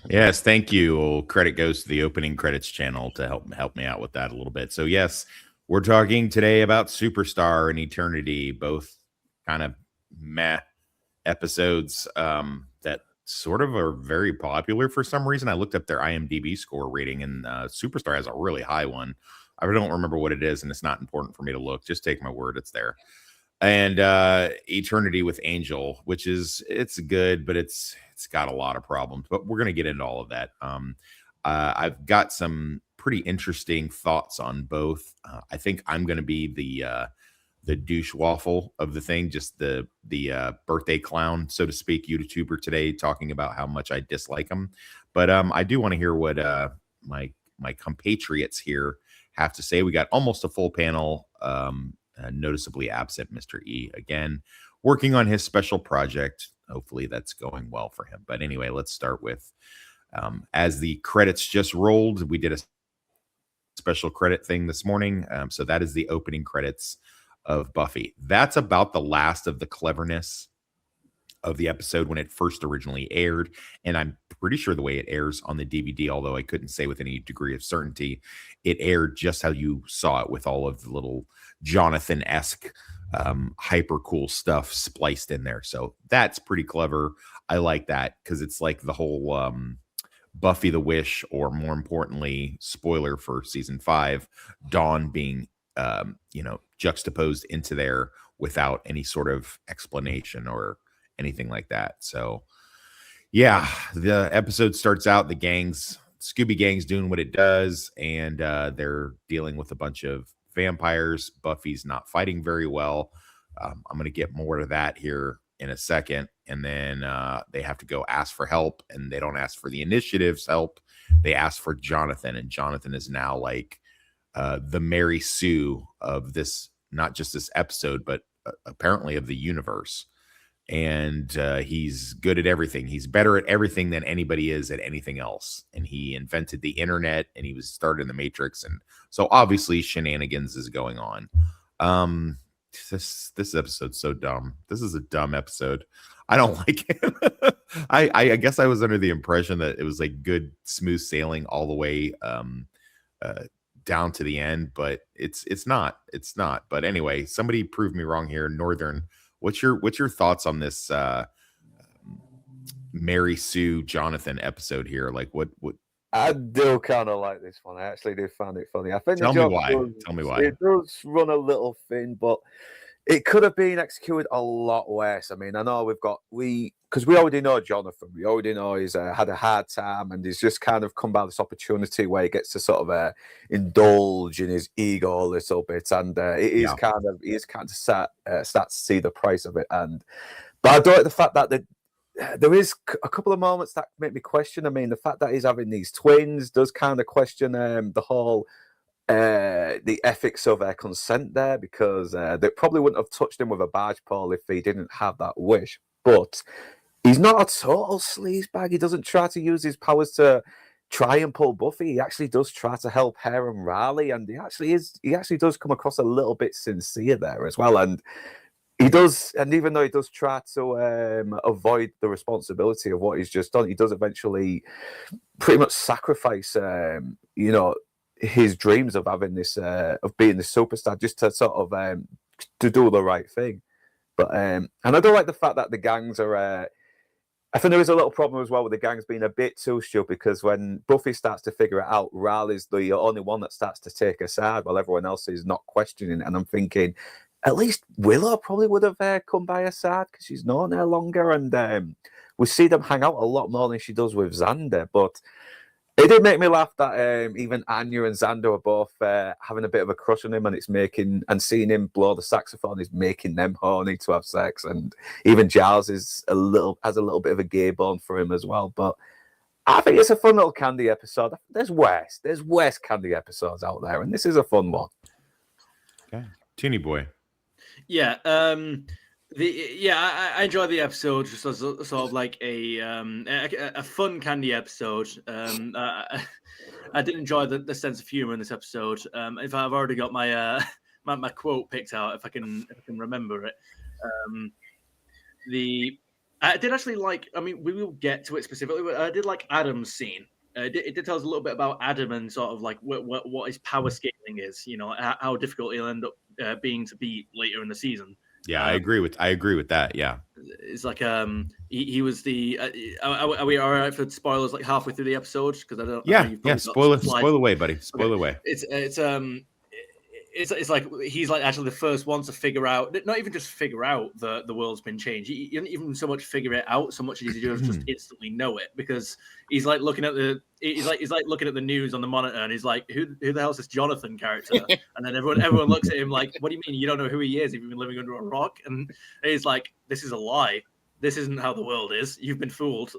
Yes, thank you. Well, credit goes to the opening credits channel to help me out with that a little bit. So yes, we're talking today about Superstar and Eternity, both kind of meh episodes that sort of are very popular for some reason. I looked up their IMDb score rating, and Superstar has a really high one. I don't remember what it is, and it's not important for me to look. Just take my word, it's there. And Eternity with Angel, which is it's good, but it's got a lot of problems. But we're gonna get into all of that. I've got some pretty interesting thoughts on both. I think I'm gonna be the douche waffle of the thing, just the birthday clown, so to speak, YouTuber today, talking about how much I dislike him. But I do want to hear what my compatriots here have to say. We got almost a full panel. Noticeably absent Mr. E again, working on his special project. Hopefully that's going well for him. But anyway, let's start with as the credits just rolled, we did a special credit thing this morning. So that is the opening credits of Buffy. That's about the last of the cleverness of the episode when it first originally aired. And I'm pretty sure the way it airs on the DVD, although I couldn't say with any degree of certainty, it aired just how you saw it, with all of the little Jonathan-esque hyper cool stuff spliced in there. So that's pretty clever. I like that because it's like the whole Buffy the Wish, or more importantly, spoiler for season 5, Dawn being juxtaposed into there without any sort of explanation or anything like that. So yeah, the episode starts out, the Scooby Gang's doing what it does, and they're dealing with a bunch of vampires. Buffy's not fighting very well. I'm going to get more to that here in a second. And then they have to go ask for help, and they don't ask for the Initiative's help. They ask for Jonathan, and Jonathan is now like the Mary Sue of this, not just this episode, but apparently of the universe. And he's good at everything. He's better at everything than anybody is at anything else. And he invented the internet, and he was started in the Matrix. And so obviously shenanigans is going on. This episode's so dumb. This is a dumb episode. I don't like it. I guess I was under the impression that it was like good, smooth sailing all the way down to the end, but it's not. It's not. But anyway, somebody proved me wrong here. Northern, what's your thoughts on this Mary Sue Jonathan episode here? Like what I do kind of like this one. I actually did find it funny. I think tell me why. Tell me why. It does run a little thin, but it could have been executed a lot worse. I mean, I know because we already know Jonathan. We already know he's had a hard time, and he's just kind of come by this opportunity where he gets to sort of indulge in his ego a little bit, and he is kind of start to see the price of it. But I don't like the fact that there is a couple of moments that make me question. I mean, the fact that he's having these twins does kind of question the whole the ethics of consent there, because they probably wouldn't have touched him with a barge pole if he didn't have that wish. But he's not a total sleazebag. He doesn't try to use his powers to try and pull Buffy. He actually does try to help her and Riley, and he actually does come across a little bit sincere there as well. And he does, and even though he does try to avoid the responsibility of what he's just done, he does eventually pretty much sacrifice, his dreams of having this, of being the superstar, just to sort of to do the right thing. But and I don't like the fact that the gangs are I think there is a little problem as well with the gangs being a bit too stupid, because when Buffy starts to figure it out, Riley's the only one that starts to take a side while everyone else is not questioning it. And I'm thinking, at least Willow probably would have come by her side because she's known her longer. And we see them hang out a lot more than she does with Xander. But it did make me laugh that even Anya and Xander are both having a bit of a crush on him, and seeing him blow the saxophone is making them horny to have sex. And even Giles has a little bit of a gay bone for him as well. But I think it's a fun little Candy episode. There's worse Candy episodes out there, and this is a fun one. Okay, Teeny Boy. Yeah, I enjoyed the episode just as sort of like a fun Candy episode. I did enjoy the sense of humor in this episode. In fact, I've already got my my quote picked out if I can remember it. I did actually like. I mean, we will get to it specifically, but I did like Adam's scene. It did tell us a little bit about Adam and sort of like what his power scaling is. You know, how difficult he'll end up being to beat later in the season. Yeah, I agree with that. Yeah, it's like he was the. Are we all right for spoilers like halfway through the episode? Because I don't. Yeah. Spoil away, buddy. Spoil away. It's like he's like actually the first one to figure out, not even just figure out the world's been changed. He didn't even so much figure it out, so much as he just instantly know it, because he's like looking at the looking at the news on the monitor, and he's like, who the hell's this Jonathan character? And then everyone looks at him like, what do you mean you don't know who he is? Have you been living under a rock? And he's like, this is a lie. This isn't how the world is. You've been fooled.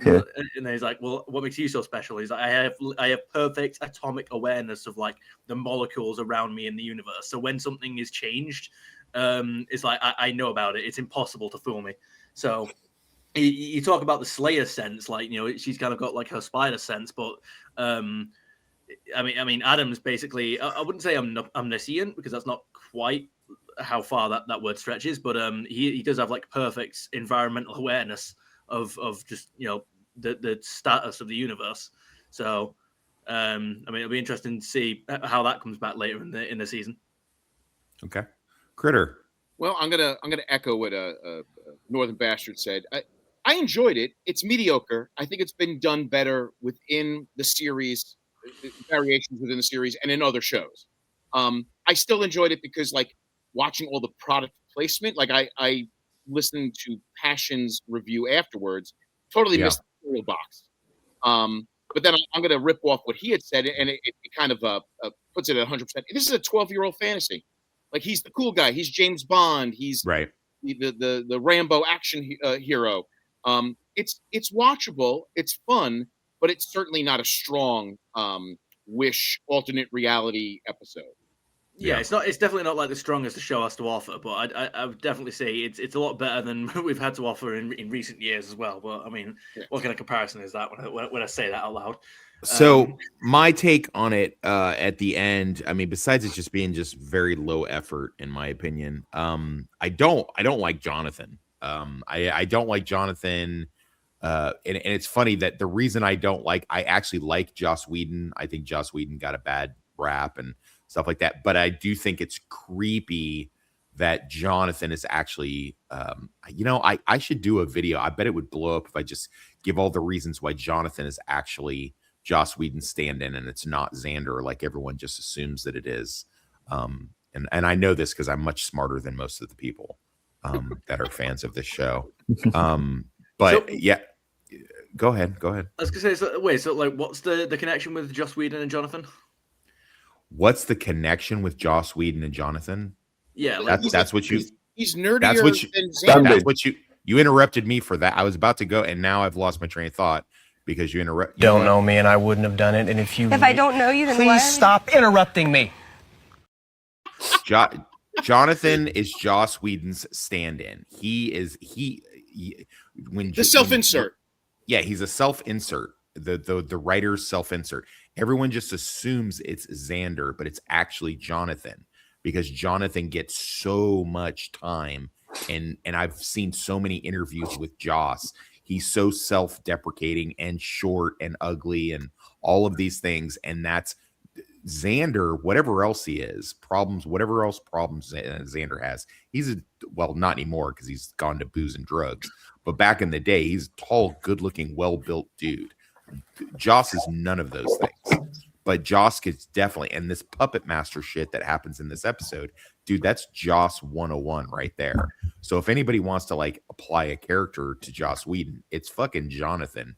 Yeah. And then he's like, well, what makes you so special? He's like, I have perfect atomic awareness of like the molecules around me in the universe. So when something is changed, it's like I know about it. It's impossible to fool me. So you talk about the Slayer sense, like, you know, she's kind of got like her spider sense, but I mean, Adam's basically, I wouldn't say omniscient, because that's not quite how far that word stretches, but he does have like perfect environmental awareness of just, you know, the status of the universe. So I mean, it'll be interesting to see how that comes back later in the season. Okay. Critter. Well, I'm gonna echo what Northern Bastard said. I enjoyed it. It's mediocre. I think it's been done better within the series, variations within the series, and in other shows. I still enjoyed it because, like, watching all the product placement, like I listened to Passion's review afterwards, totally missed the cereal box. But then I'm going to rip off what he had said, and it kind of puts it at 100%. This is a 12-year-old fantasy. Like, he's the cool guy. He's James Bond. He's right. The Rambo action hero. It's watchable. It's fun, but it's certainly not a strong Wish alternate reality episode. Yeah, it's definitely not like the strongest the show has to offer, but I would definitely say it's a lot better than we've had to offer in recent years as well. But I mean, what kind of comparison is that when I say that out loud? So my take on it at the end, I mean, besides it just being just very low effort, in my opinion, I don't like Jonathan. I don't like Jonathan. And it's funny that the reason I actually like Joss Whedon. I think Joss Whedon got a bad rap and stuff like that, but I do think it's creepy that Jonathan is actually, I should do a video. I bet it would blow up if I just give all the reasons why Jonathan is actually Joss Whedon's stand-in and it's not Xander, like everyone just assumes that it is. And I know this because I'm much smarter than most of the people that are fans of this show. Yeah, go ahead. I was gonna say, so like, what's the connection with Joss Whedon and Jonathan? What's the connection with Joss Whedon and Jonathan? Yeah, like, he's nerdier than Xander. That's what you interrupted me for that. I was about to go, and now I've lost my train of thought because you interrupt. Don't know me, and I wouldn't have done it. And if I don't know you, then please stop interrupting me. Jonathan is Joss Whedon's stand-in. When the self-insert. Yeah, he's a self-insert. The writer's self-insert. Everyone just assumes it's Xander, but it's actually Jonathan, because Jonathan gets so much time. And I've seen so many interviews with Joss. He's so self-deprecating and short and ugly and all of these things. And that's Xander, whatever else he is, problems, whatever else problems Xander has, he's not anymore because he's gone to booze and drugs. But back in the day, he's a tall, good-looking, well-built dude. Joss is none of those things. But Joss gets definitely, and this puppet master shit that happens in this episode, dude, that's Joss 101 right there. So if anybody wants to like apply a character to Joss Whedon, it's fucking Jonathan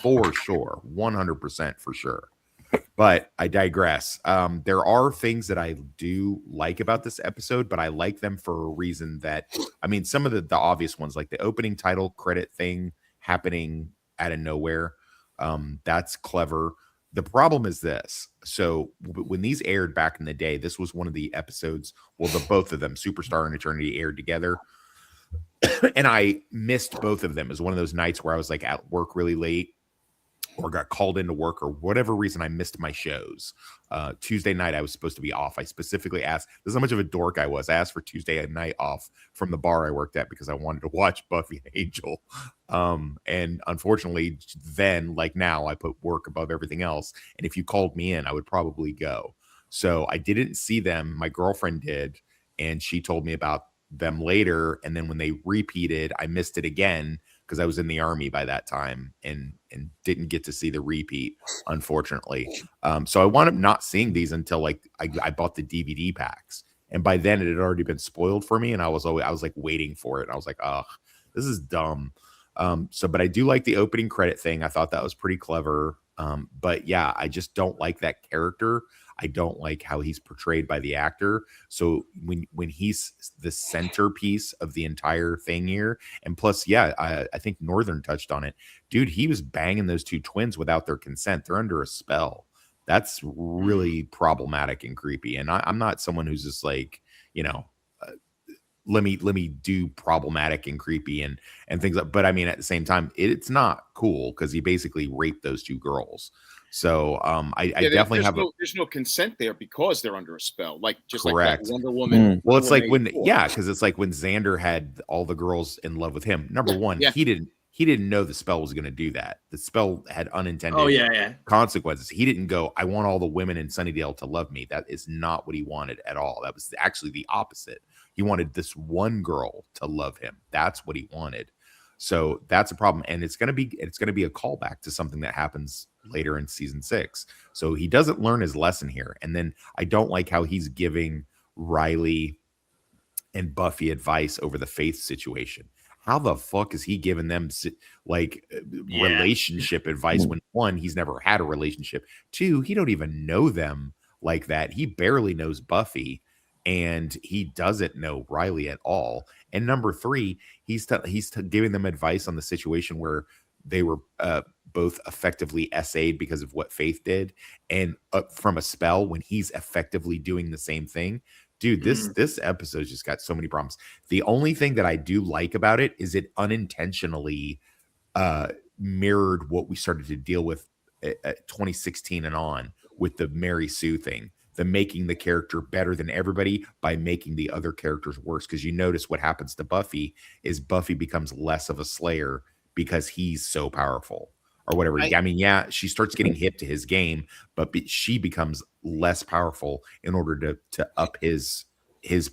for sure, 100% for sure. But I digress. There are things that I do like about this episode, but I like them for a reason that, I mean, some of the obvious ones, like the opening title credit thing happening out of nowhere. That's clever. The problem is this. So when these aired back in the day, this was one of the episodes, well, both of them, Superstar and Eternity, aired together. And I missed both of them. It was one of those nights where I was like at work really late or got called into work or whatever reason I missed my shows. Tuesday night, I was supposed to be off. I specifically asked, this is how much of a dork I was. I asked for Tuesday night off from the bar I worked at because I wanted to watch Buffy and Angel. And unfortunately, then, like now, I put work above everything else. And if you called me in, I would probably go. So I didn't see them. My girlfriend did. And she told me about them later. And then when they repeated, I missed it again because I was in the army by that time and didn't get to see the repeat, unfortunately. So I wound up not seeing these until like I bought the DVD packs, and by then it had already been spoiled for me, and I was like waiting for it. And I was like, oh, this is dumb. But I do like the opening credit thing. I thought that was pretty clever. But yeah, I just don't like that character. I don't like how he's portrayed by the actor. So when he's the centerpiece of the entire thing here, and plus, yeah, I think Northern touched on it. Dude, he was banging those two twins without their consent. They're under a spell. That's really problematic and creepy. And I'm not someone who's just like, let me do problematic and creepy and things like, but I mean, at the same time, it's not cool because he basically raped those two girls. So I definitely there's no consent there because they're under a spell, like just correct. Like that Wonder Woman. Well, it's like because it's like when Xander had all the girls in love with him. Number one, he didn't know the spell was going to do that. The spell had unintended consequences. He didn't go, I want all the women in Sunnydale to love me. That is not what he wanted at all. That was actually the opposite. He wanted this one girl to love him. That's what he wanted. So that's a problem. And it's going to be a callback to something that happens later in season 6. So he doesn't learn his lesson here. And then I don't like how he's giving Riley and Buffy advice over the Faith situation. How the fuck is he giving them relationship advice when 1, he's never had a relationship, 2, he don't even know them like that. He barely knows Buffy, and he doesn't know Riley at all. And number 3, he's giving them advice on the situation where they were both effectively SA'd because of what Faith did, and from a spell when he's effectively doing the same thing. Dude, this episode just got so many problems. The only thing that I do like about it is it unintentionally mirrored what we started to deal with at 2016 and on with the Mary Sue thing, the making the character better than everybody by making the other characters worse. Because you notice what happens to Buffy is Buffy becomes less of a slayer because he's so powerful. Or whatever. I mean, yeah, she starts getting hip to his game, but she becomes less powerful in order to up his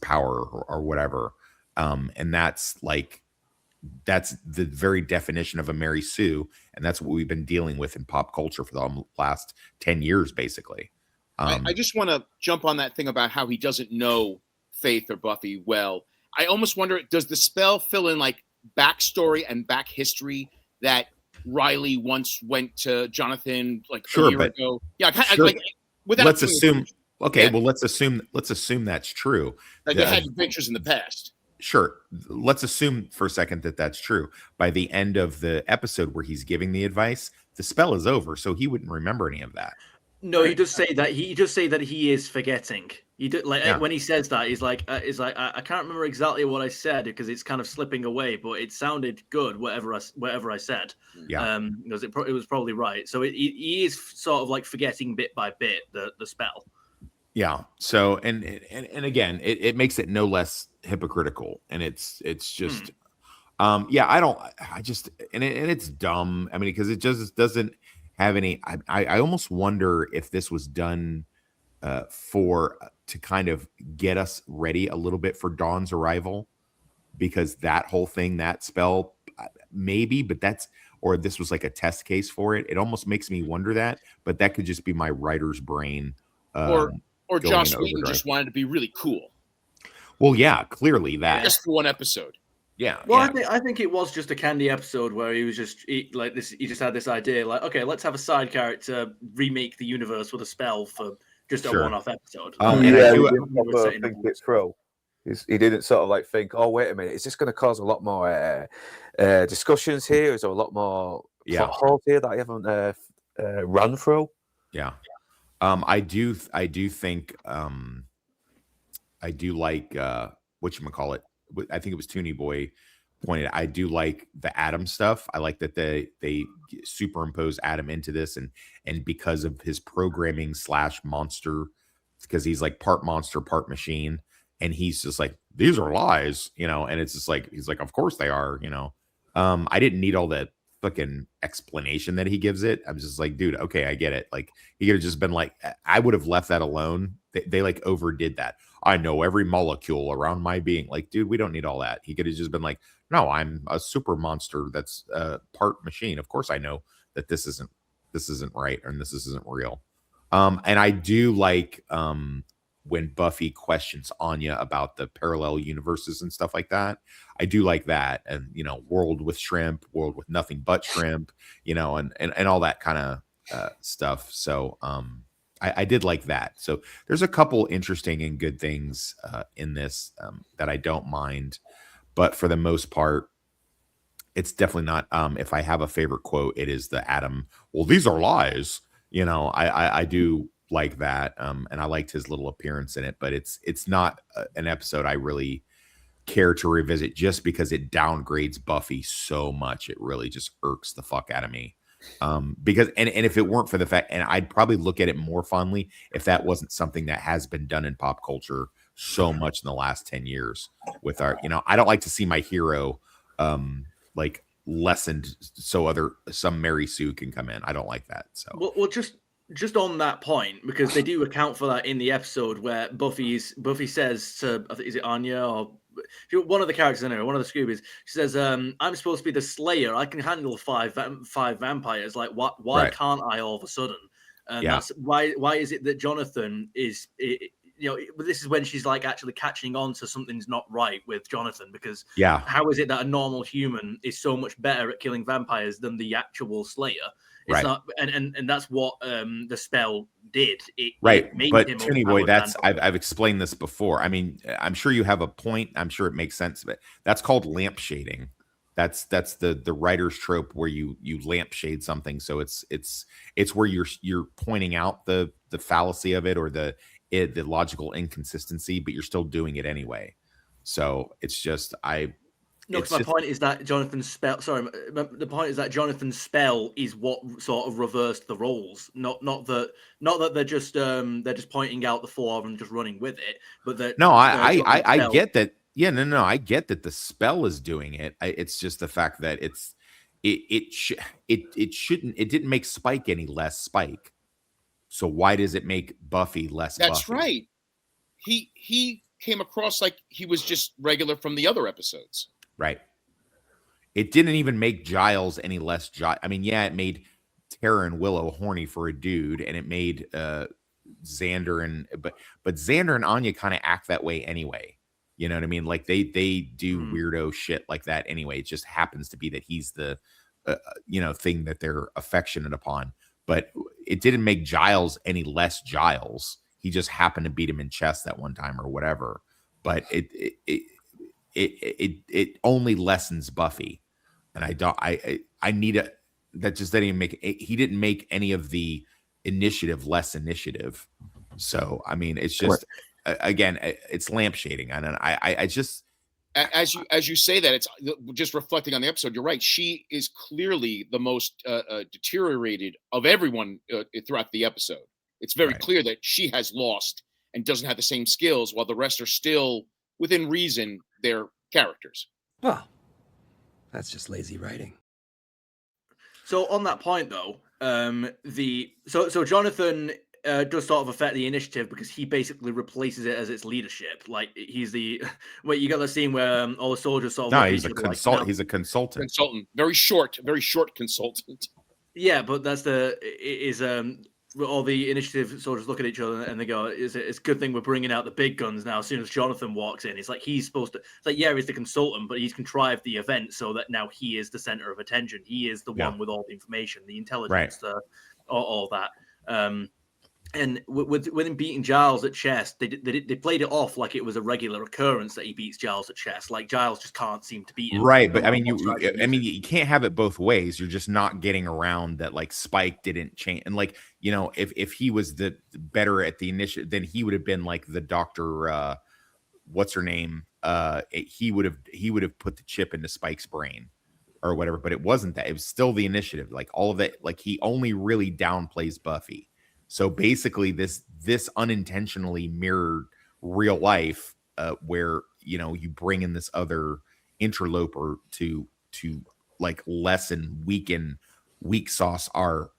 power or whatever. And that's the very definition of a Mary Sue, and that's what we've been dealing with in pop culture for the last 10 years, basically. I just want to jump on that thing about how he doesn't know Faith or Buffy well. I almost wonder, does the spell fill in like backstory and back history that Riley once went to Jonathan a year ago? Yeah, sure. Let's assume. Okay, yeah. Well, let's assume that's true. Like they had adventures in the past. Sure. Let's assume for a second that that's true. By the end of the episode where he's giving the advice, the spell is over, so he wouldn't remember any of that. No, he does say that. He does say that he is forgetting. He did when he says that, he's like, I can't remember exactly what I said because it's kind of slipping away, but it sounded good. Whatever I said, because it was probably right. So he is sort of like forgetting bit by bit the spell. Yeah. So and again, it makes it no less hypocritical, and it's just, it's dumb. I mean, because it just doesn't have any. I almost wonder if this was done to kind of get us ready a little bit for Dawn's arrival, because that whole thing, that spell, maybe, but or this was like a test case for it. It almost makes me wonder that, but that could just be my writer's brain. Or going Joss in Whedon overdrive. just wanted to be really cool. Well, yeah, clearly that. Just for one episode. Yeah. Well, yeah. I think it was just a Candy episode where he was just he just had this idea, like, okay, let's have a side character remake the universe with a spell for just a one-off episode. And he I didn't proper think it through. He didn't sort of like think, oh, wait a minute, is this going to cause a lot more discussions here? Is there a lot more plot holes here that I haven't run through? Yeah. I do think I do like whatchamacallit. I think it was Toonie Boy pointed. I do like the Adam stuff. I like that they superimpose Adam into this, and because of his programming / monster, because he's like part monster, part machine, and he's just like, these are lies, and it's just like, he's like, of course they are, I didn't need all that fucking explanation that he gives it. I'm just like, dude, okay, I get it. Like, he could have just been like, I would have left that alone. They like overdid that. I know every molecule around my being. Like, dude, we don't need all that. He could have just been like, no, I'm a super monster that's part machine. Of course I know that this isn't right, and this isn't real. And I do like when Buffy questions Anya about the parallel universes and stuff like that. I do like that. And, world with shrimp, world with nothing but shrimp, and all that kind of stuff. So I did like that. So there's a couple interesting and good things in this that I don't mind. But for the most part, it's definitely not. If I have a favorite quote, it is the Adam, well, these are lies. I do like that. And I liked his little appearance in it, but it's not an episode I really care to revisit, just because it downgrades Buffy so much. It really just irks the fuck out of me. Because and if it weren't for the fact, and I'd probably look at it more fondly if that wasn't something that has been done in pop culture so much in the last 10 years with our, I don't like to see my hero like lessened so some Mary Sue can come in. I don't like that. So well just on that point, because they do account for that in the episode where Buffy says to, I think, is it Anya or one of the characters in there, one of the Scoobies, she says, I'm supposed to be the Slayer. I can handle five vampires. Like, why can't I all of a sudden? And that's why is it that Jonathan is, this is when she's like actually catching on to something's not right with Jonathan, because how is it that a normal human is so much better at killing vampires than the actual Slayer? It's not, and that's what the spell did. It made but him Toonie Boy, that's I've explained this before. I mean, I'm sure you have a point. I'm sure it makes sense, but that's called lamp shading. That's the writer's trope where you lampshade something, so it's where you're pointing out the fallacy of it or the logical inconsistency, but you're still doing it anyway. So it's just No, because my point is that Jonathan's spell. Sorry, the point is that Jonathan's spell is what sort of reversed the roles. Not that they're just pointing out the flaw and just running with it. But that I get that. Yeah, no, I get that the spell is doing it. It's just the fact that it didn't make Spike any less Spike. So why does it make Buffy less? That's Buffy? Right. He came across like he was just regular from the other episodes. Right. It didn't even make Giles any less I mean, yeah, it made Tara and Willow horny for a dude, and it made Xander but Xander and Anya kind of act that way anyway. You know what I mean? Like they do weirdo shit like that anyway. It just happens to be that he's the thing that they're affectionate upon. But it didn't make Giles any less Giles. He just happened to beat him in chess that one time or whatever. But it only lessens Buffy, and I need that just didn't make it. He didn't make any of the initiative less initiative. So I mean, it's just again, it's lampshading, and I just as you say that, it's just reflecting on the episode. You're right. She is clearly the most deteriorated of everyone throughout the episode. It's very clear that she has lost and doesn't have the same skills, while the rest are still within reason their characters. Well, that's just lazy writing. So on that point, though, so Jonathan does sort of affect the initiative because he basically replaces it as its leadership. Like he's the wait, you got the scene where all the soldiers sort of No, look at he's each a other like, consultant. "No." He's a consultant. Consultant, very short consultant. Yeah, but that's all the initiative soldiers look at each other and they go, it's a good thing we're bringing out the big guns now as soon as Jonathan walks in. It's like he's supposed to, it's like, yeah, he's the consultant, but he's contrived the event so that now he is the center of attention. He is the one with all the information, the intelligence, all that. And with him beating Giles at chess, they played it off like it was a regular occurrence that he beats Giles at chess. Like Giles just can't seem to beat him. Right, but I mean, you can't have it both ways. You're just not getting around that. Like Spike didn't change, and like if he was the better at the initiative, then he would have been like the doctor. What's her name? He would have put the chip into Spike's brain or whatever. But it wasn't that. It was still the initiative. Like all of that. Like he only really downplays Buffy. So basically, this unintentionally mirrored real life, where you bring in this other interloper to like lessen, weaken, weak sauce our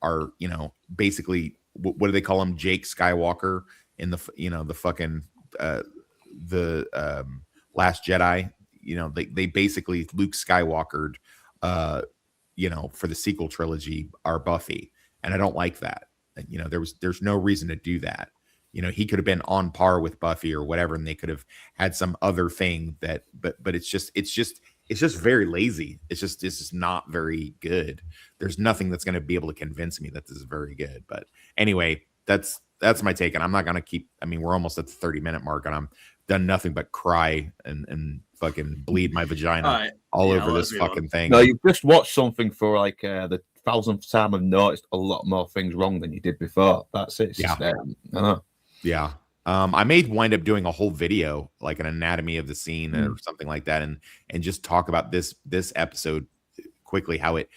basically what do they call him, Jake Skywalker in the the fucking the Last Jedi. They basically Luke Skywalkered for the sequel trilogy are Buffy, and I don't like that. There's no reason to do that. He could have been on par with Buffy or whatever, and they could have had some other thing that, but it's just very lazy. It's just not very good. There's nothing that's going to be able to convince me that this is very good. But anyway, that's my take. And I'm not going to keep, we're almost at the 30-minute mark and I'm done nothing but cry and fucking bleed my vagina all over this fucking thing. No, you've just watched something for like the 1000th time and noticed a lot more things wrong than you did before. That's it. I know. Yeah. I may wind up doing a whole video, like an anatomy of the scene or something like that, and just talk about this episode quickly, how it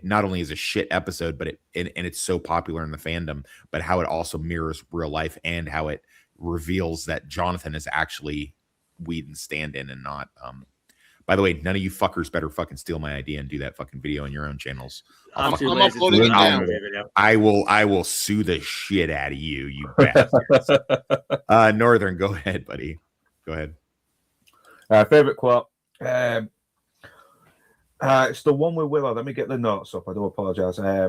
not only is a shit episode, but it's so popular in the fandom, but how it also mirrors real life and how it reveals that Jonathan is actually Whedon's stand-in and not. By the way, none of you fuckers better fucking steal my idea and do that fucking video on your own channels. I'm uploading it now. I will sue the shit out of you, you bastards. Northern, go ahead, buddy. Go ahead. Favorite quote. It's the one with Willow. Let me get the notes up. I do apologize. I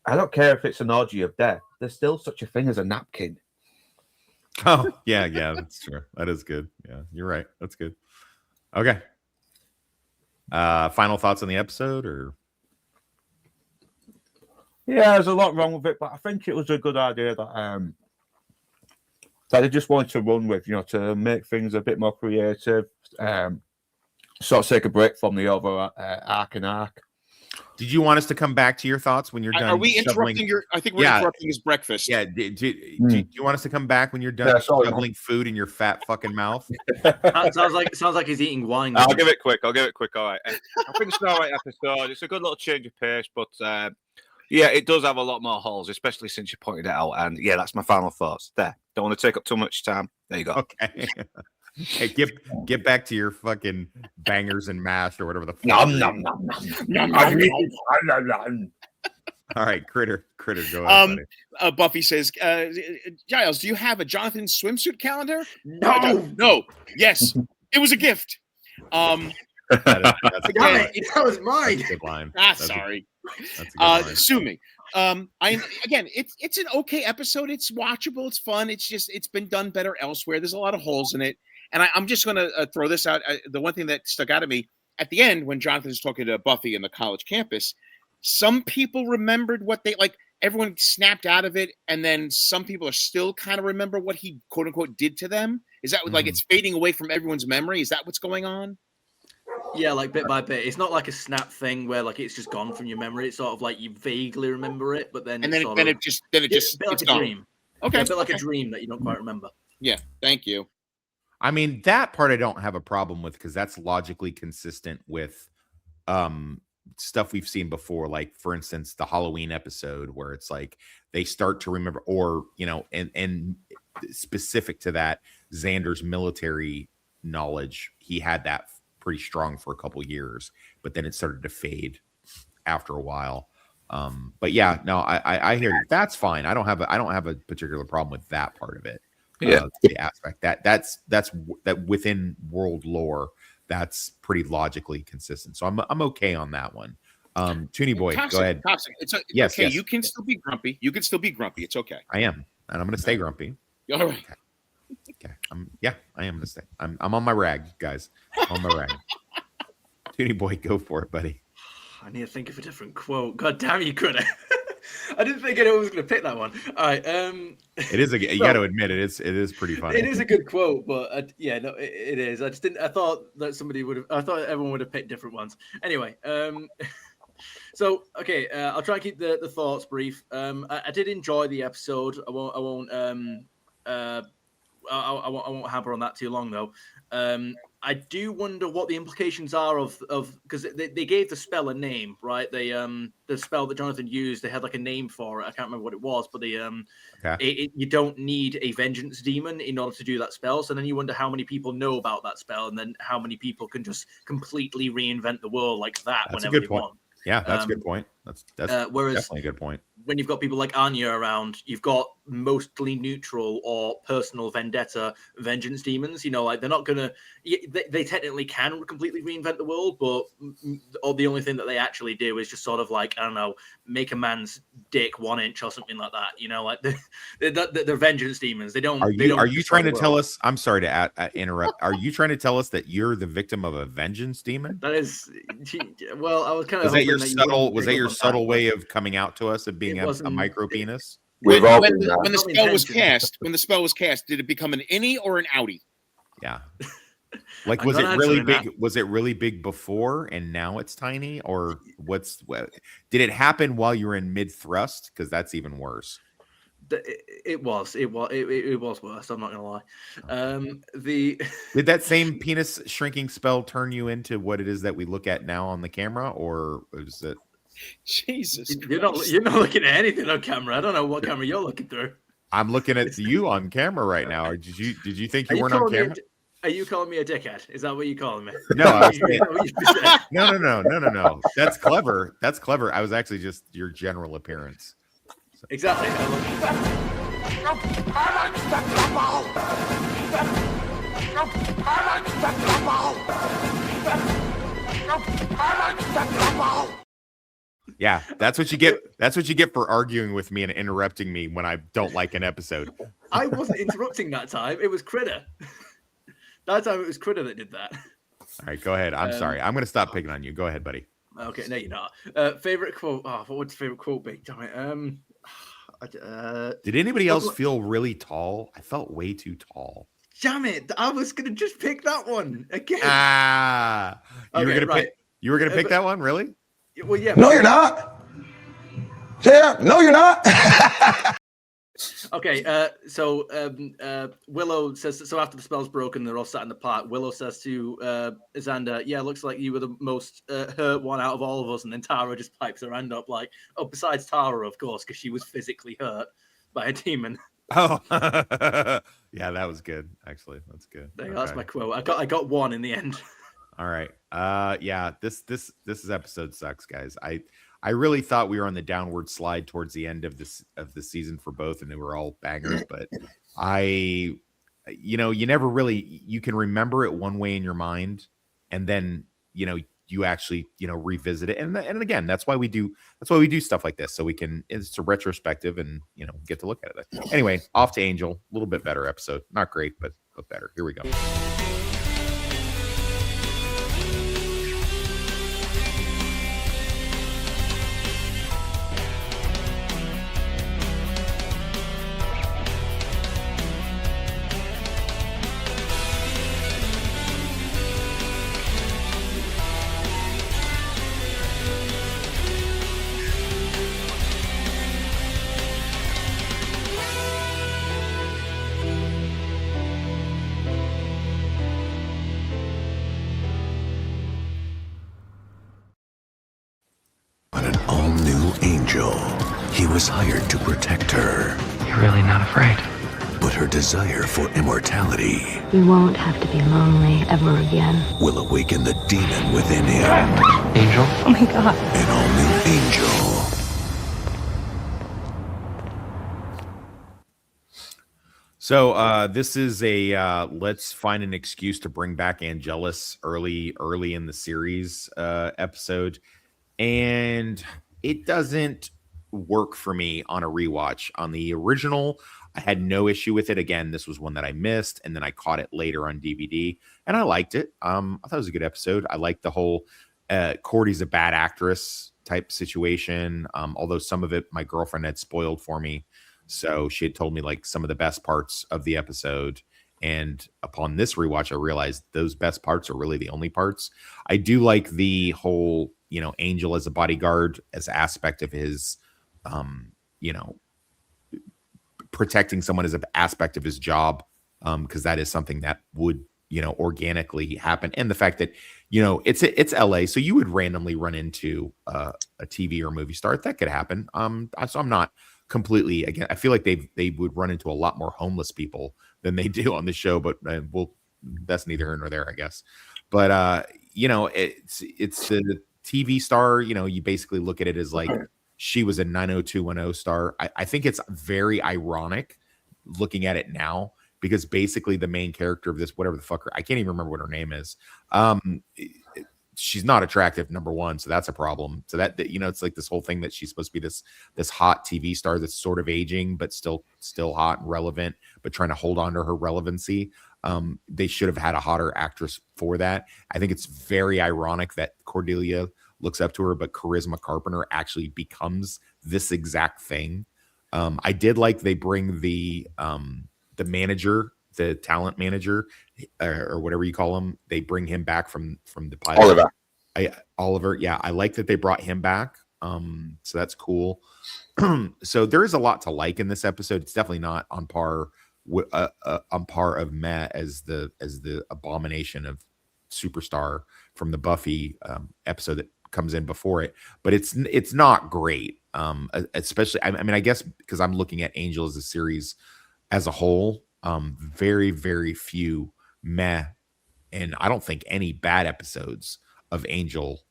don't care if it's an orgy of death. There's still such a thing as a napkin. Oh, yeah, that's true. That is good. Yeah, you're right. That's good. Okay. Final thoughts on the episode, or? Yeah, there's a lot wrong with it, but I think it was a good idea that they just wanted to run with, to make things a bit more creative, sort of take a break from the over arc. Did you want us to come back to your thoughts when you're done? Are we interrupting I think we're interrupting his breakfast. Yeah. Do you want us to come back when you're done shoveling food in your fat fucking mouth? sounds like he's eating wine. I'll give it quick. All right. I think it's an all right episode. It's a good little change of pace, but yeah, it does have a lot more holes, especially since you pointed it out. And yeah, that's my final thoughts. There. Don't want to take up too much time. There you go. Okay. Hey, get back to your fucking bangers and mash or whatever the fuck. All right, critter, go ahead. Buffy says, Giles, do you have a Jonathan swimsuit calendar? No. Yes, it was a gift. That was mine. That's a good line. Sorry. That's a good line. Sue me. It's an okay episode. It's watchable. It's fun. It's been done better elsewhere. There's a lot of holes in it. And I'm just going to throw this out. The one thing that stuck out to me at the end when Jonathan is talking to Buffy in the college campus, some people remembered what they like. Everyone snapped out of it, and then some people are still kind of remember what he quote unquote did to them. Is that like it's fading away from everyone's memory? Is that what's going on? Yeah, like bit by bit. It's not like a snap thing where like it's just gone from your memory. It's sort of like you vaguely remember it, but then it just a bit like a dream. Okay, a bit like a dream that you don't quite remember. Yeah, thank you. I mean, that part I don't have a problem with because that's logically consistent with stuff we've seen before. Like, for instance, the Halloween episode where it's like they start to remember, or and specific to that, Xander's military knowledge, he had that pretty strong for a couple years, but then it started to fade after a while. But yeah, no, I hear you. That's fine. I don't have a particular problem with that part of it. Yeah. The aspect that within world lore, that's pretty logically consistent. So I'm okay on that one. Toonie Boy, Toxic, go ahead. Toxic. It's Yes, okay. yes. You can still be grumpy. You can still be grumpy. It's okay. I am, and I'm going to stay grumpy. All right. Okay. I am going to stay. I'm on my rag, guys. I'm on my rag. Toonie Boy, go for it, buddy. I need to think of a different quote. God damn you, Critter. I didn't think anyone was going to pick that one. All right. It is you got to admit it is pretty funny. It is a good quote, but yeah, no, it is. I just didn't. I thought that I thought everyone would have picked different ones. Anyway, so okay, I'll try and keep the thoughts brief. I did enjoy the episode. I won't hamper on that too long though. I do wonder what the implications are of because they gave the spell a name, right? The spell that Jonathan used, they had like a name for it. I can't remember what it was, but you don't need a vengeance demon in order to do that spell. So then you wonder how many people know about that spell, and then how many people can just completely reinvent the world like that. That's whenever a good they point. want. Yeah, that's a good point. That's whereas definitely a good point. When you've got people like Anya around, you've got mostly neutral or personal vendetta vengeance demons. You know, like they're not gonna. They technically can completely reinvent the world, but the only thing that they actually do is just sort of like, I don't know, make a man's dick 1 inch or something like that. You know, like they're vengeance demons. They don't. Are you trying to tell us? I'm sorry to interrupt. Are you trying to tell us that you're the victim of a vengeance demon? That is. Well, I was kind of. Was that your subtle? Was that your subtle way of coming out to us of being a micro penis? When the spell was cast, did it become an innie or an outie? Yeah. Like, was it really big? Was it really big before and now it's tiny? Or did it happen while you were in mid thrust? Because that's even worse. It was worse. I'm not gonna lie. Did that same penis shrinking spell turn you into what it is that we look at now on the camera, or was it? Jesus, you're not looking at anything on camera. I don't know what camera you're looking through. I'm looking at you on camera right now. Or did you think you weren't on camera? Are you calling me a dickhead? Is that what you're calling me? No, no. That's clever. That's clever. I was actually just your general appearance. So. Exactly. Yeah, that's what you get. That's what you get for arguing with me and interrupting me when I don't like an episode. I wasn't interrupting that time. It was Critter. That time it was Critter that did that. All right, go ahead. I'm sorry. I'm going to stop picking on you. Go ahead, buddy. Okay, no, you're not. Favorite quote? Oh, what would the favorite quote be? Damn it. Did anybody else feel really tall? I felt way too tall. Damn it! I was going to just pick that one again. You were going to pick that one, really? Well, yeah. No, you're not. Yeah, no, you're not. Okay, so Willow says, so after the spell's broken, they're all sat in the park. Willow says to Xander, yeah, looks like you were the most hurt one out of all of us. And then Tara just pipes her hand up like, oh, besides Tara, of course, because she was physically hurt by a demon. Oh, yeah, that was good. Actually, that's good. There you go, that's my quote. I got one in the end. All right. Yeah, this episode sucks, guys. I really thought we were on the downward slide towards the end of the season for both, and they were all bangers. But you never really, you can remember it one way in your mind, and then you actually revisit it, and again, that's why we do stuff like this, so we can, it's a retrospective and get to look at it. Anyway, off to Angel. A little bit better episode, not great, but better. Here we go. He was hired to protect her. You're really not afraid. But her desire for immortality... You won't have to be lonely ever again. ...will awaken the demon within him. Angel? Oh my God. An all-new Angel. So this is a let's find an excuse to bring back Angelus early in the series episode, and it doesn't work for me on a rewatch. On the original, I had no issue with it. Again, this was one that I missed, and then I caught it later on DVD, and I liked it. I thought it was a good episode. I liked the whole Cordy's a bad actress type situation. Although some of it my girlfriend had spoiled for me. So she had told me like some of the best parts of the episode. And upon this rewatch, I realized those best parts are really the only parts. I do like the whole, Angel as a bodyguard as aspect of his, protecting someone as an aspect of his job. Because that is something that would, organically happen. And the fact that, it's LA. So you would randomly run into a TV or movie star. That could happen. So I'm not completely again. I feel like they would run into a lot more homeless people than they do on the show, but that's neither here nor there, I guess. But it's the TV star. You basically look at it as like she was a 90210 star. I think it's very ironic looking at it now because basically the main character of this, whatever the fuck, I can't even remember what her name is. She's not attractive, number one, so that's a problem. So that it's like this whole thing that she's supposed to be this hot TV star that's sort of aging but still hot and relevant, but trying to hold on to her relevancy. They should have had a hotter actress for that. I think it's very ironic that Cordelia looks up to her, but Charisma Carpenter actually becomes this exact thing. I did like they bring the manager, the talent manager, or whatever you call him. They bring him back from the pilot. Oliver. Yeah, I like that they brought him back. So that's cool. So there is a lot to like in this episode. It's definitely not on par of Matt as the abomination of Superstar from the Buffy episode that comes in before it. But it's not great. Especially, I mean, I guess because I'm looking at Angel as a series as a whole. Very, very few meh, and I don't think any bad episodes of Angel.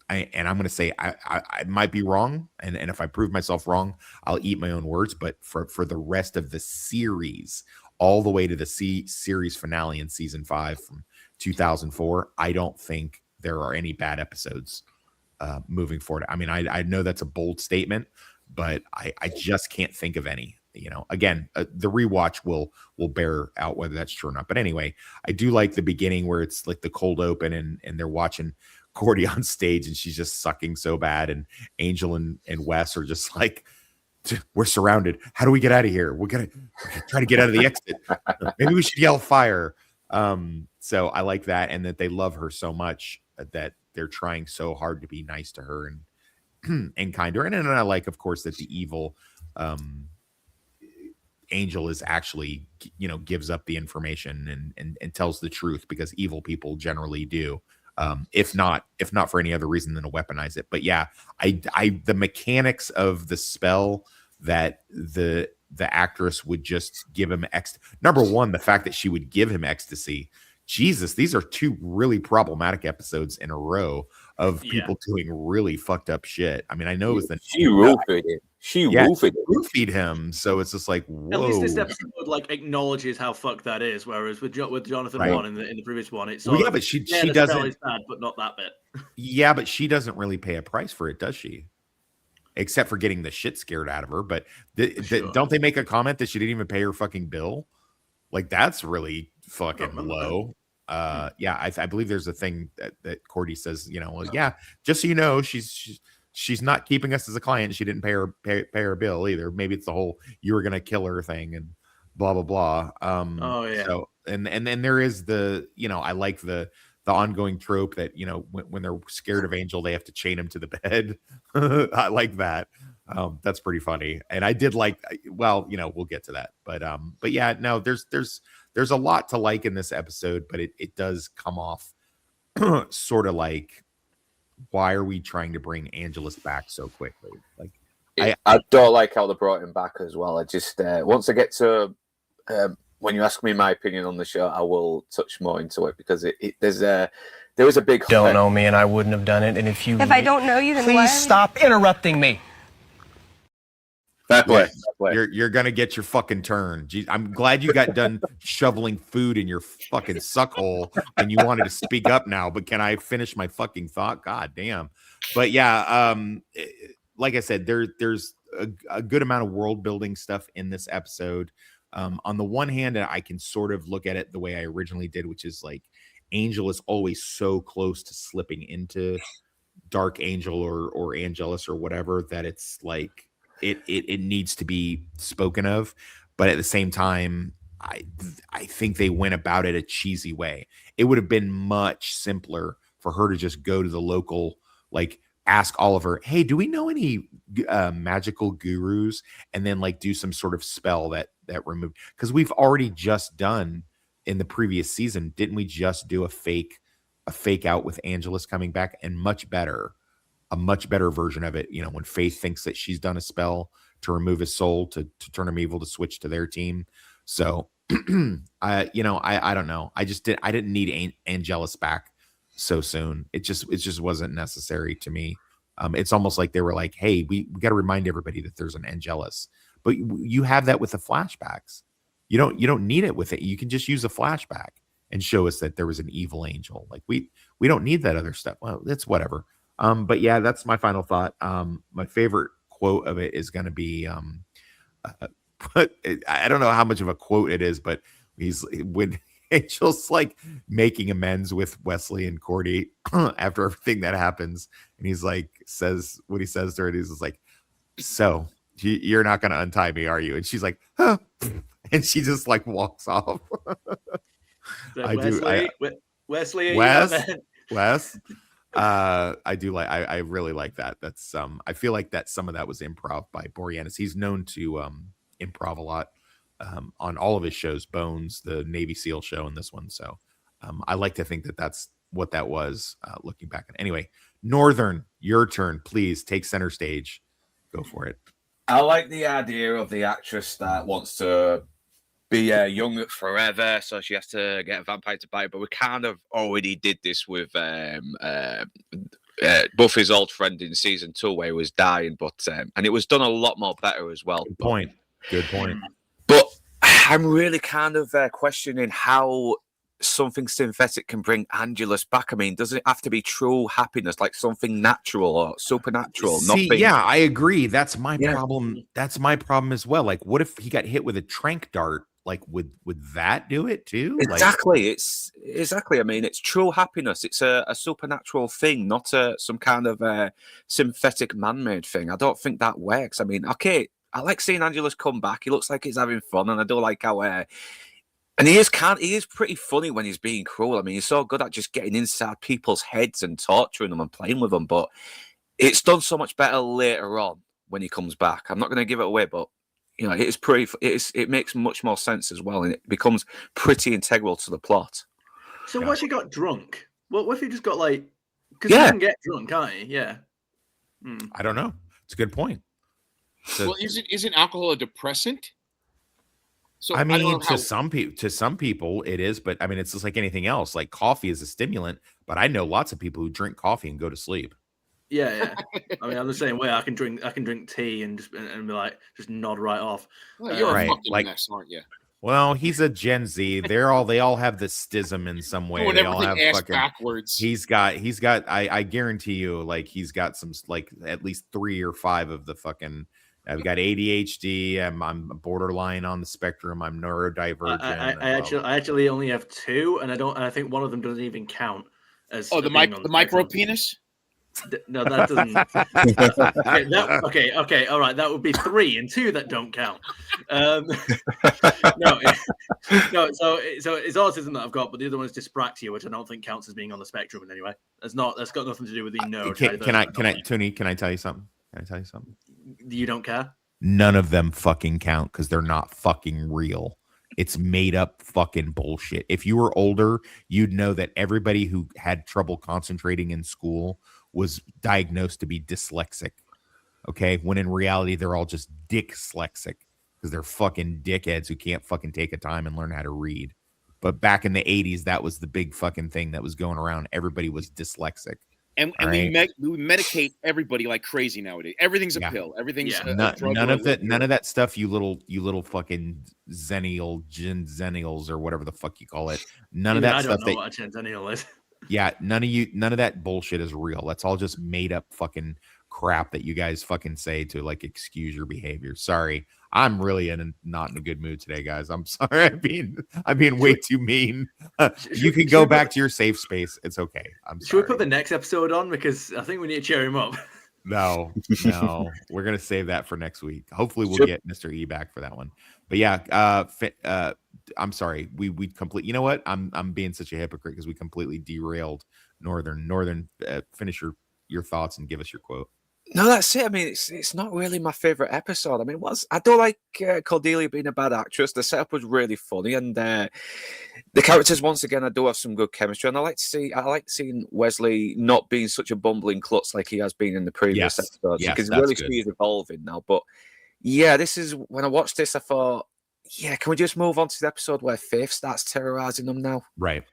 And I'm going to say I might be wrong, and if I prove myself wrong, I'll eat my own words. But for the rest of the series, all the way to the series finale in season 5 from 2004, I don't think there are any bad episodes moving forward. I mean, I know that's a bold statement, but I just can't think of any. Again, the rewatch will bear out whether that's true or not. But anyway, I do like the beginning where it's like the cold open and they're watching Cordy on stage and she's just sucking so bad. And Angel and Wes are just like, we're surrounded. How do we get out of here? We're gonna try to get out of the exit. Maybe we should yell fire. So I like that. And that they love her so much that they're trying so hard to be nice to her and kind to her. And then I like, of course, that the evil, Angel is actually, gives up the information and tells the truth because evil people generally do, if not for any other reason than to weaponize it. But yeah, the mechanics of the spell that the actress would just give him number one, the fact that she would give him ecstasy. Jesus, these are 2 really problematic episodes in a row of people doing really fucked up shit. I mean, I know it was she roofied it. She roofied him. So it's just like, whoa. At least this episode acknowledges how fucked that is, whereas with Jonathan one in the previous one, it's but she doesn't. Is bad, but not that bit. Yeah, but she doesn't really pay a price for it, does she? Except for getting the shit scared out of her. But don't they make a comment that she didn't even pay her fucking bill? Like that's really fucking low. Yeah, I believe there's a thing that Cordy says, just so you know, she's not keeping us as a client. She didn't pay her bill either. Maybe it's the whole you were gonna kill her thing and blah blah blah. So and then there is the I like the ongoing trope that when they're scared of Angel they have to chain him to the bed. I like that. That's pretty funny. And I did like, we'll get to that, but yeah, no, there's a lot to like in this episode, but it does come off sort of like, why are we trying to bring Angelus back so quickly? Like, I don't like how they brought him back as well. I just once I get to when you ask me my opinion on the show, I will touch more into it because there was a big don't know me and I wouldn't have done it. And if I don't know you, then please stop interrupting me. Fair play. Fair play. You're gonna get your fucking turn. Jeez, I'm glad you got done shoveling food in your fucking suckhole and you wanted to speak up now. But can I finish my fucking thought? God damn. But yeah, like I said, there's a good amount of world building stuff in this episode. On the one hand, I can sort of look at it the way I originally did, which is like Angel is always so close to slipping into Dark Angel or Angelus or whatever that it's like it needs to be spoken of. But at the same time, I think they went about it a cheesy way. It would have been much simpler for her to just go to the local, like ask Oliver, hey, do we know any magical gurus? And then like do some sort of spell that removed, because we've already just done in the previous season, didn't we just do a fake out with Angelus coming back, and a much better version of it, you know, when Faith thinks that she's done a spell to remove his soul to turn him evil to switch to their team. So I don't know. I didn't need Angelus back so soon. It just wasn't necessary to me. It's almost like they were like, hey, we got to remind everybody that there's an Angelus, but you have that with the flashbacks. You don't need it with it. You can just use a flashback and show us that there was an evil angel. Like we don't need that other stuff. Well, it's whatever. But yeah, that's my final thought. My favorite quote of it is going to be, but I don't know how much of a quote it is, but when Angel's like making amends with Wesley and Cordy after everything that happens, and he's like says what he says to her, and he's just like, so you're not going to untie me, are you? And she's like, huh. And she just like walks off. Wesley, Wes. I really like that. That's I feel like that some of that was improv by Boreanaz. He's known to improv a lot on all of his shows, Bones, the Navy SEAL show, and this one. So I like to think that that's what that was looking back. Anyway, Northern, your turn. Please take center stage. Go for it. I like the idea of the actress that wants to be young forever, so she has to get a vampire to bite. But we kind of already did this with Buffy's old friend in season 2, where he was dying, but and it was done a lot more better as well. Good point. But I'm really kind of questioning how something synthetic can bring Angelus back. I mean, does it have to be true happiness, like something natural or supernatural? Yeah, I agree. That's my problem. That's my problem as well. Like, what if he got hit with a trank dart? Like, would that do it too? Exactly. It's exactly. I mean, it's true happiness. It's a supernatural thing, not some kind of synthetic man-made thing. I don't think that works. I mean, okay, I like seeing Angelus come back. He looks like he's having fun, and I do like how and he is pretty funny when he's being cruel. I mean, he's so good at just getting inside people's heads and torturing them and playing with them. But it's done so much better later on when he comes back. I'm not going to give it away, but you know, it makes much more sense as well, and it becomes pretty integral to the plot. So what if he got drunk? What if he just got like? Because he can get drunk, can't he? Yeah. I don't know. It's a good point. Well, isn't alcohol a depressant? So I mean, to some people it is, but I mean, it's just like anything else. Like coffee is a stimulant, but I know lots of people who drink coffee and go to sleep. Yeah. I mean, I'm the same way. I can drink tea and be like, just nod right off. Well, you're a fucking mess, aren't you? Well, he's a Gen Z. They all have the stism in some way. They all have fucking backwards. He's got. I guarantee you, like he's got some like at least 3 or 5 of the fucking. I've got ADHD. I'm borderline on the spectrum. I'm neurodivergent. I actually only have 2, and I think one of them doesn't even count as. Oh, the micro penis. No, that doesn't. Okay, all right. That would be 3 and 2 that don't count. No. So it's autism that I've got, but the other one is dyspraxia, which I don't think counts as being on the spectrum in any way. That's got nothing to do with the Tony, can I tell you something? You don't care? None of them fucking count because they're not fucking real. It's made up fucking bullshit. If you were older, you'd know that everybody who had trouble concentrating in school was diagnosed to be dyslexic. Okay. When in reality, they're all just dyslexic because they're fucking dickheads who can't fucking take a time and learn how to read. But back in the 80s, that was the big fucking thing that was going around. Everybody was dyslexic. And All we right. medicate everybody like crazy nowadays. Everything's a Yeah. pill. Everything's Yeah. a drug. None or a of that. None liquor. of that stuff. You little fucking zennials or whatever the fuck you call it. None of Even that I stuff. don't know what a centennial is. Yeah, none of that bullshit is real. That's all just made up fucking crap that you guys fucking say to like excuse your behavior. Sorry. I'm really not in a good mood today, guys. I'm sorry. I'm being way too mean. You can go back to your safe space. It's okay. I'm Should we sorry. put the next episode on? Because I think we need to cheer him up. No, we're gonna save that for next week. Hopefully, we'll Should- get Mr. E back for that one. But yeah, I'm sorry. We complete. You know what? I'm being such a hypocrite because we completely derailed Northern. Finish your thoughts and give us your quote. No, that's it. I mean, it's not really my favorite episode. I mean, I don't like Cordelia being a bad actress. The setup was really funny, and the characters once again I do have some good chemistry. And I like seeing Wesley not being such a bumbling klutz like he has been in the previous episodes. Yes, Because that's really good. see he's evolving now. But yeah, this is when I watched this, I thought, yeah, can we just move on to the episode where Faith starts terrorizing them now? Right.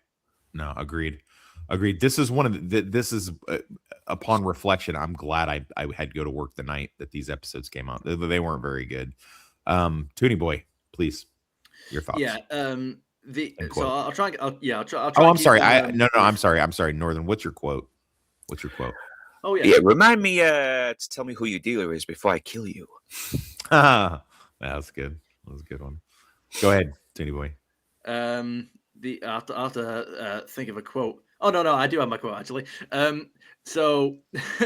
No, agreed. This is one of this is upon reflection. I'm glad I had to go to work the night that these episodes came out. They weren't very good. Toonie boy, please, your thoughts. Yeah. So I'll try. I'll try. Oh, I'm sorry. No, I'm sorry. Northern, what's your quote? Oh yeah. Yeah, remind me to tell me who your dealer is before I kill you. That was good. That was a good one. Go ahead, Toonie boy. I have to think of a quote. Oh no, I do have my quote actually. So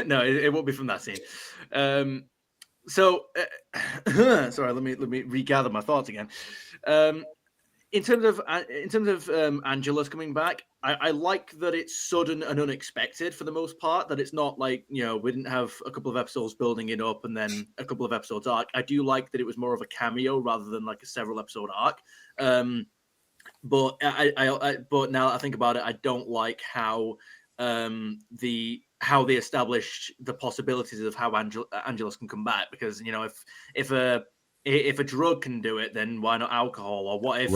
no, it won't be from that scene. Sorry, let me regather my thoughts again. In terms of Angela's coming back, I like that it's sudden and unexpected for the most part. That it's not like, we didn't have a couple of episodes building it up and then a couple of episodes arc. I do like that it was more of a cameo rather than like a several episode arc. But but now that I think about it, I don't like how they established the possibilities of how Angelus can come back, because if a drug can do it, then why not alcohol? Or what if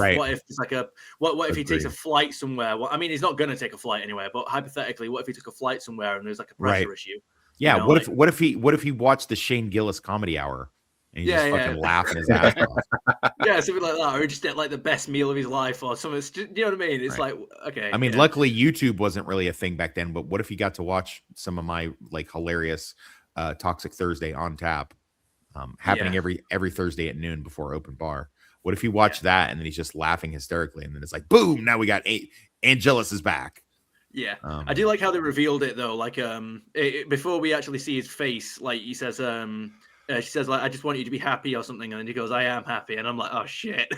it's like what if he takes a flight somewhere? Well, I mean, he's not going to take a flight anyway, but hypothetically, what if he took a flight somewhere and there's like a pressure issue? Yeah. What if he watched the Shane Gillis Comedy Hour and he's just fucking laughing his ass off? Yeah, something like that, or he just get like the best meal of his life or something. Do you know what I mean? It's like, okay. I mean, luckily YouTube wasn't really a thing back then, but what if he got to watch some of my like hilarious Toxic Thursday on tap happening every Thursday at noon before open bar? What if he watched that and then he's just laughing hysterically and then it's like, boom, now we got Angelus is back. Yeah. I do like how they revealed it though. Like before we actually see his face, like he says, she says, like, I just want you to be happy or something. And then he goes, I am happy. And I'm like, oh shit.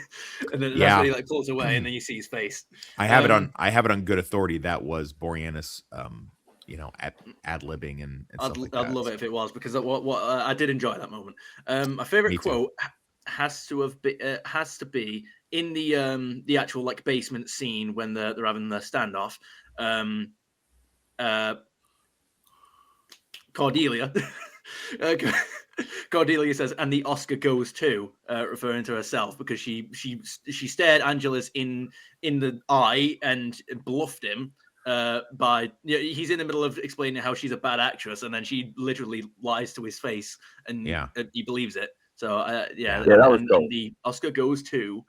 And then that's when he like pulls away and then you see his face. I have it on good authority. That was Boreanaz, ad-libbing and I'd stuff like I'd that. love it if it was, because what I did enjoy that moment. My favorite quote has to be in the actual like basement scene when they're having the standoff. Cordelia. Cordelia says, and the Oscar goes to, referring to herself, because she stared Angelus in the eye and bluffed him he's in the middle of explaining how she's a bad actress, and then she literally lies to his face, and he believes it. So that was cool. And the Oscar goes to,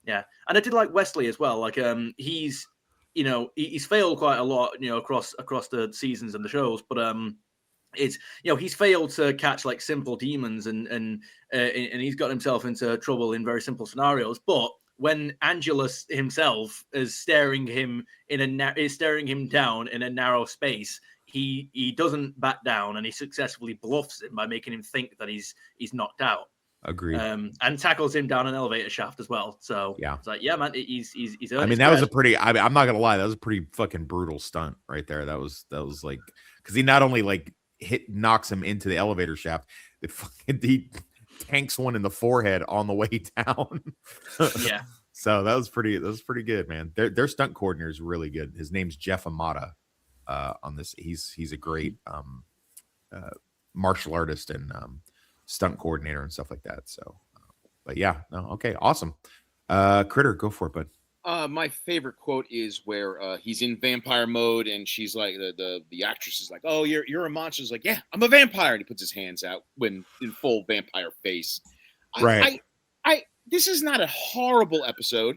and I did like Wesley as well. Like he's failed quite a lot, across the seasons and the shows, but it's he's failed to catch like simple demons and he's got himself into trouble in very simple scenarios. But when Angelus himself is staring him down in a narrow space, he doesn't back down, and he successfully bluffs him by making him think that he's knocked out. Agreed. And tackles him down an elevator shaft as well. So it's like, yeah, man, he's I mean, that was a pretty. I'm not gonna lie, that was a pretty fucking brutal stunt right there. That was like, because he not only like knocks him into the elevator shaft, he tanks one in the forehead on the way down. Yeah. So that was pretty good, man. Their stunt coordinator is really good. His name's Jeff Amata. On this, he's a great martial artist and stunt coordinator and stuff like that. So, but yeah, no, okay, awesome. Critter, go for it, bud. My favorite quote is where he's in vampire mode, and she's like, the actress is like, "Oh, you're a monster." He's like, "Yeah, I'm a vampire," and he puts his hands out when in full vampire face. Right. I this is not a horrible episode.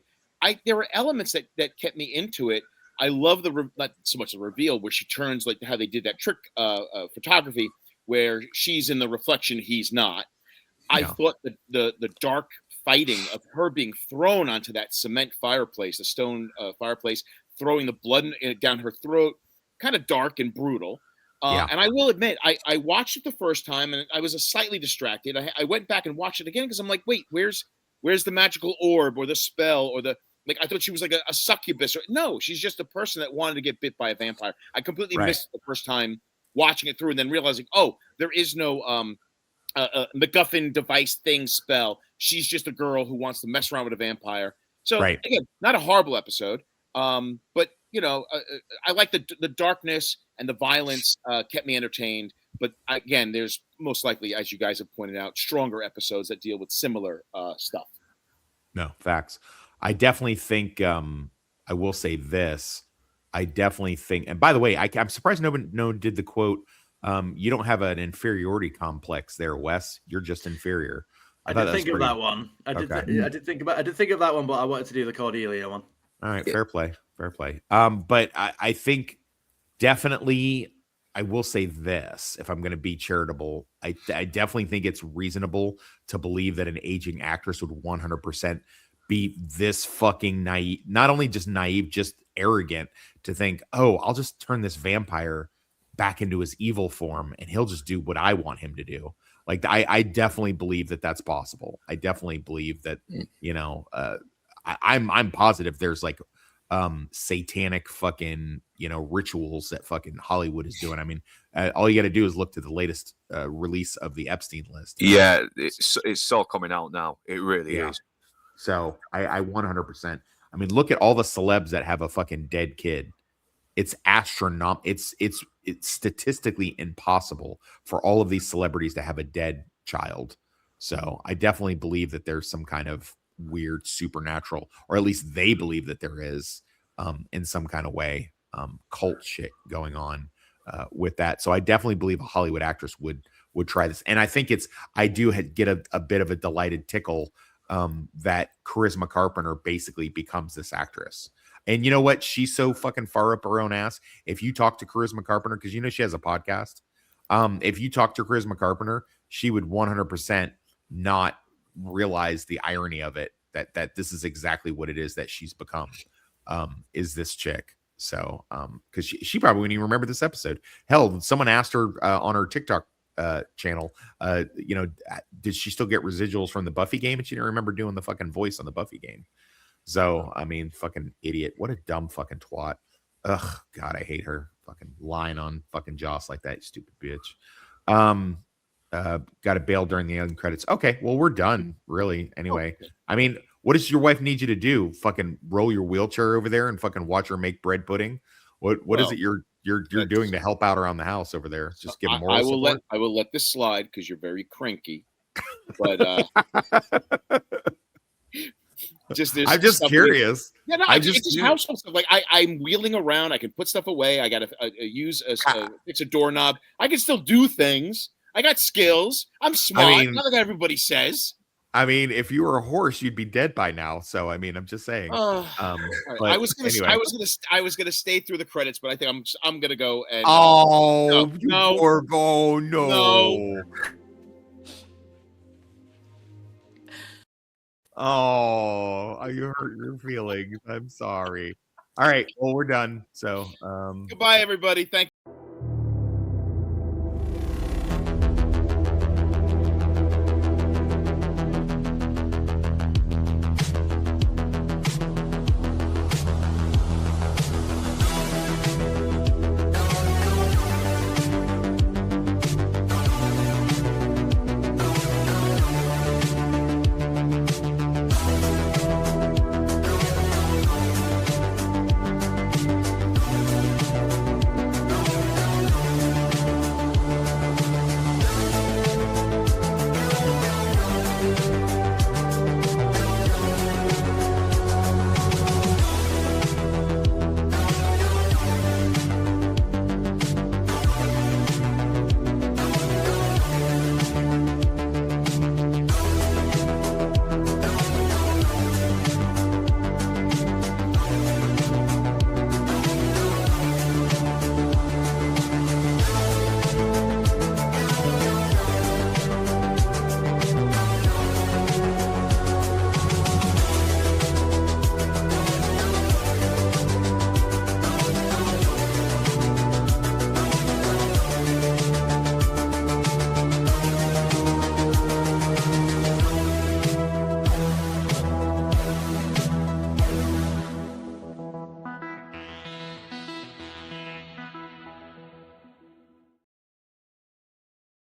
There were elements that kept me into it. I love not so much the reveal where she turns, like how they did that trick photography where she's in the reflection, he's not. I thought the dark fighting of her being thrown onto that cement fireplace, the stone fireplace, throwing the blood down her throat, kind of dark and brutal. And I will admit, I watched it the first time and I was slightly distracted. I went back and watched it again because I'm like, wait, where's the magical orb or the spell or I thought she was like a succubus. No, she's just a person that wanted to get bit by a vampire. I completely missed the first time watching it through and then realizing, oh, there is no MacGuffin device thing spell. She's just a girl who wants to mess around with a vampire. So again, not a horrible episode. But I like the darkness and the violence kept me entertained. But again, there's most likely, as you guys have pointed out, stronger episodes that deal with similar stuff. No, facts. I definitely think I will say this. I definitely think, and by the way, I'm surprised no one did the quote. You don't have an inferiority complex there, Wes. You're just inferior. I did think of that one. I did think of that one, but I wanted to do the Cordelia one. All right, fair play. But I think definitely I will say this, if I'm going to be charitable, I definitely think it's reasonable to believe that an aging actress would 100% be this fucking naive, not only just naive, just arrogant to think, oh, I'll just turn this vampire back into his evil form and he'll just do what I want him to do. Like, I definitely believe that that's possible. I definitely believe that, I'm positive there's like satanic fucking, rituals that fucking Hollywood is doing. I mean, all you got to do is look to the latest release of the Epstein list. Yeah, it's all coming out now. It really is. So I 100%. I mean, look at all the celebs that have a fucking dead kid. It's astronomical. It's statistically impossible for all of these celebrities to have a dead child. So I definitely believe that there's some kind of weird supernatural, or at least they believe that there is, in some kind of way, cult shit going on with that. So I definitely believe a Hollywood actress would try this. And I think I do get a bit of a delighted tickle that Charisma Carpenter basically becomes this actress. And you know what? She's so fucking far up her own ass. If you talk to Charisma Carpenter, because she has a podcast. If you talk to Charisma Carpenter, she would 100% not realize the irony of it, that this is exactly what it is that she's become, is this chick. So, because she probably wouldn't even remember this episode. Hell, someone asked her on her TikTok channel, did she still get residuals from the Buffy game? And she didn't remember doing the fucking voice on the Buffy game. So, I mean, fucking idiot. What a dumb fucking twat. Ugh, God, I hate her. Fucking lying on fucking Joss like that, you stupid bitch. Got to bail during the end credits. Okay, well, we're done, really. Anyway, I mean, what does your wife need you to do? Fucking roll your wheelchair over there and fucking watch her make bread pudding? What is it you're doing to help out around the house over there? Just give moral support? I will let this slide because you're very cranky. But I'm just curious. Yeah, no, it's just household stuff. Like I'm wheeling around. I can put stuff away. I got to fix a doorknob. I can still do things. I got skills. I'm smart. Not like everybody says. I mean, if you were a horse, you'd be dead by now. So I mean, I'm just saying. I was gonna stay through the credits, but I think I'm gonna go and. No. Oh, you hurt your feelings. I'm sorry. All right. Well, we're done. So, goodbye, everybody. Thank you.